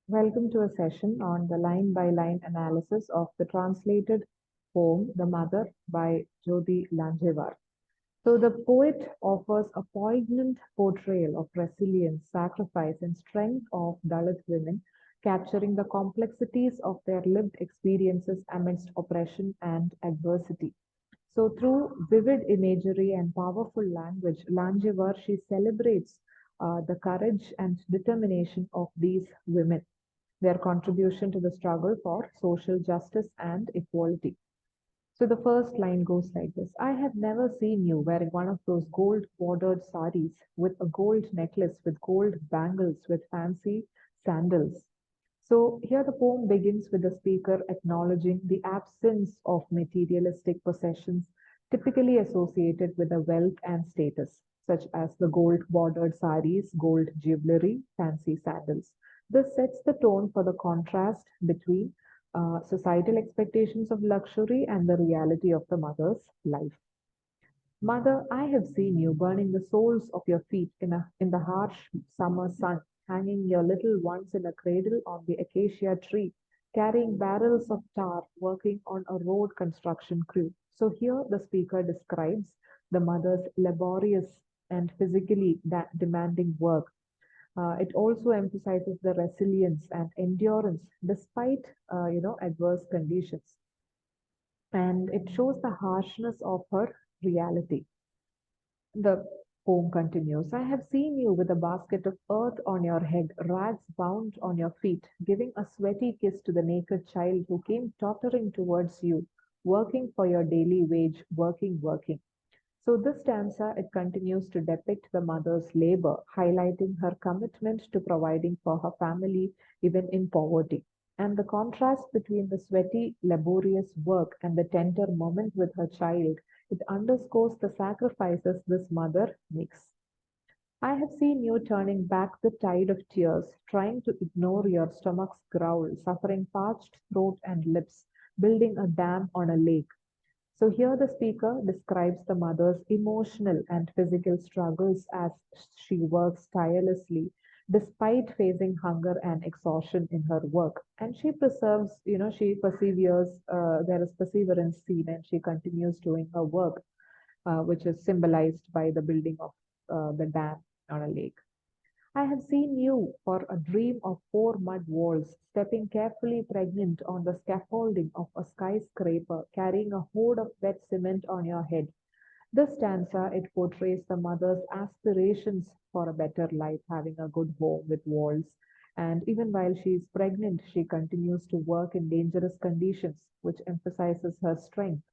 Welcome to a session on the line by line analysis of the translated poem The Mother by Jyoti Lanjewar. So, the poet offers a poignant portrayal of resilience, sacrifice, and strength of Dalit women, capturing the complexities of their lived experiences amidst oppression and adversity. So, through vivid imagery and powerful language, Lanjewar she celebrates the courage and determination of these women, their contribution to the struggle for social justice and equality. So the first line goes like this: I have never seen you wearing one of those gold bordered saris with a gold necklace, with gold bangles, with fancy sandals. So here the poem begins with the speaker acknowledging the absence of materialistic possessions typically associated with the wealth and status, such as the gold bordered saris, gold jewelry, fancy sandals. This sets the tone for the contrast between societal expectations of luxury and the reality of the mother's life. Mother, I have seen you burning the soles of your feet in the harsh summer sun, hanging your little ones in a cradle on the acacia tree, carrying barrels of tar, working on a road construction crew. So here the speaker describes the mother's laborious and physically demanding work. It also emphasizes the resilience and endurance despite adverse conditions, and it shows the harshness of her reality. The poem continues: I have seen you with a basket of earth on your head, rags bound on your feet, giving a sweaty kiss to the naked child who came tottering towards you, working for your daily wage, working. So this stanza, it continues to depict the mother's labor, highlighting her commitment to providing for her family even in poverty. And the contrast between the sweaty, laborious work and the tender moment with her child, it underscores the sacrifices this mother makes. I have seen you turning back the tide of tears, trying to ignore your stomach's growl, suffering parched throat and lips, building a dam on a lake. So here the speaker describes the mother's emotional and physical struggles as she works tirelessly despite facing hunger and exhaustion in her work. And she preserves, she perseveres, there is perseverance seen, and she continues doing her work, which is symbolized by the building of the dam on a lake. I have seen you for a dream of four mud walls, stepping carefully pregnant on the scaffolding of a skyscraper, carrying a hoard of wet cement on your head. This stanza, it portrays the mother's aspirations for a better life, having a good home with walls. And even while she is pregnant, she continues to work in dangerous conditions, which emphasizes her strength.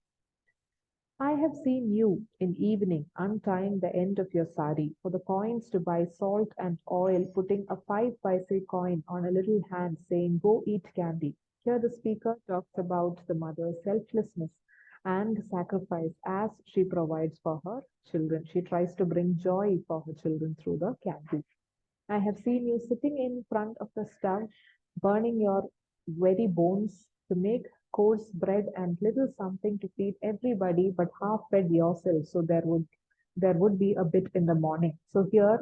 I have seen you in evening untying the end of your sari for the coins to buy salt and oil, putting a 5 paise coin on a little hand saying, Go eat candy. Here the speaker talks about the mother's selflessness and sacrifice as she provides for her children. She tries to bring joy for her children through the candy. I have seen you sitting in front of the stove, burning your very bones to make coarse bread and little something to feed everybody, but half fed yourself, so there would be a bit in the morning. So here,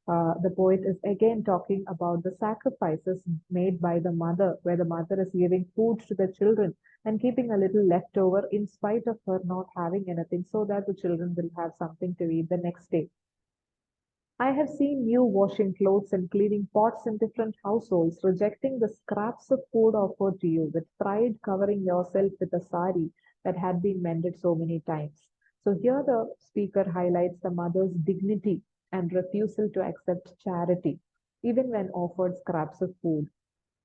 the poet is again talking about the sacrifices made by the mother, where the mother is giving food to the children and keeping a little left over in spite of her not having anything, so that the children will have something to eat the next day. I have seen you washing clothes and cleaning pots in different households, rejecting the scraps of food offered to you, with pride covering yourself with a sari that had been mended so many times. So here the speaker highlights the mother's dignity and refusal to accept charity, even when offered scraps of food.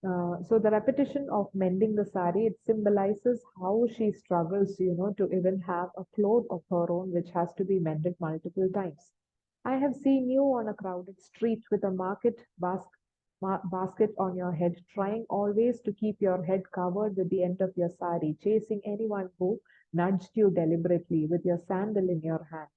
So the repetition of mending the sari, it symbolizes how she struggles, to even have a cloth of her own, which has to be mended multiple times. I have seen you on a crowded street with a basket on your head, trying always to keep your head covered with the end of your sari, chasing anyone who nudged you deliberately with your sandal in your hand.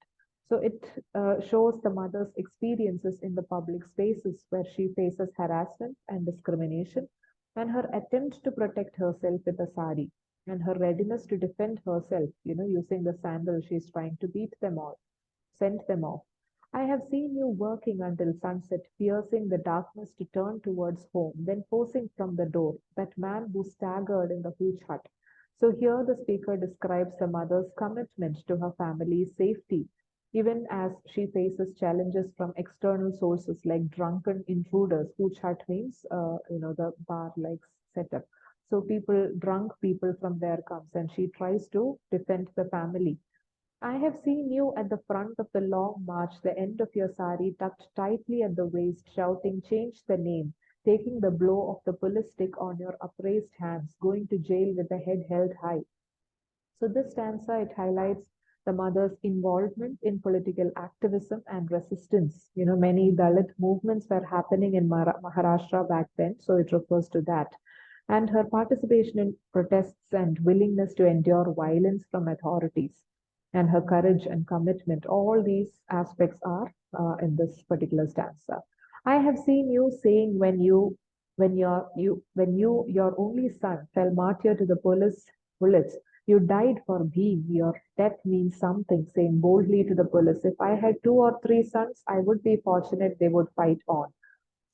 So it shows the mother's experiences in the public spaces where she faces harassment and discrimination, and her attempt to protect herself with a sari, and her readiness to defend herself, using the sandal she's trying to beat them all, send them off. I have seen you working until sunset, piercing the darkness to turn towards home, then forcing from the door that man who staggered in the hooch hut. So here the speaker describes the mother's commitment to her family's safety, even as she faces challenges from external sources like drunken intruders. Hooch hut means, the bar-like setup. So drunk people from there comes, and she tries to defend the family. I have seen you at the front of the long march, the end of your sari tucked tightly at the waist, shouting, "Change the name," taking the blow of the police stick on your upraised hands, going to jail with the head held high. So this stanza, it highlights the mother's involvement in political activism and resistance. Many Dalit movements were happening in Maharashtra back then, so it refers to that. And her participation in protests and willingness to endure violence from authorities, and her courage and commitment, all these aspects are in this particular stanza. I have seen you saying when your only son fell martyr to the police bullets, "You died for Bhim. Your death means something," saying boldly to the police, "If I had 2 or 3 sons, I would be fortunate they would fight on."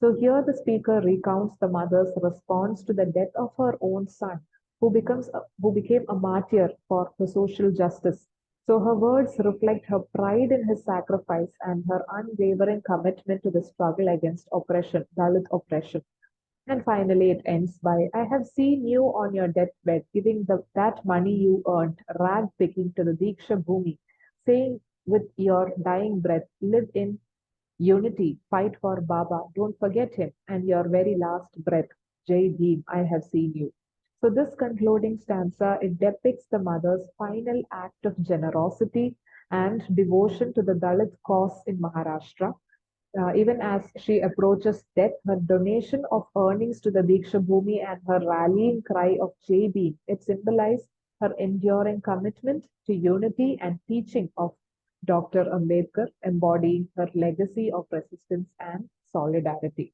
So here the speaker recounts the mother's response to the death of her own son, who became a martyr for the social justice. So her words reflect her pride in his sacrifice and her unwavering commitment to the struggle against oppression, Dalit oppression. And finally, it ends by, "I have seen you on your deathbed giving that money you earned, rag picking to the Diksha Bhumi, saying with your dying breath, live in unity, fight for Baba, don't forget him, and your very last breath, Jai Bhim, I have seen you." So this concluding stanza, it depicts the mother's final act of generosity and devotion to the Dalit cause in Maharashtra. Even as she approaches death, her donation of earnings to the Diksha Bhumi and her rallying cry of Jai Bhim, it symbolized her enduring commitment to unity and teaching of Dr. Ambedkar, embodying her legacy of resistance and solidarity.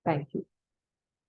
Thank you.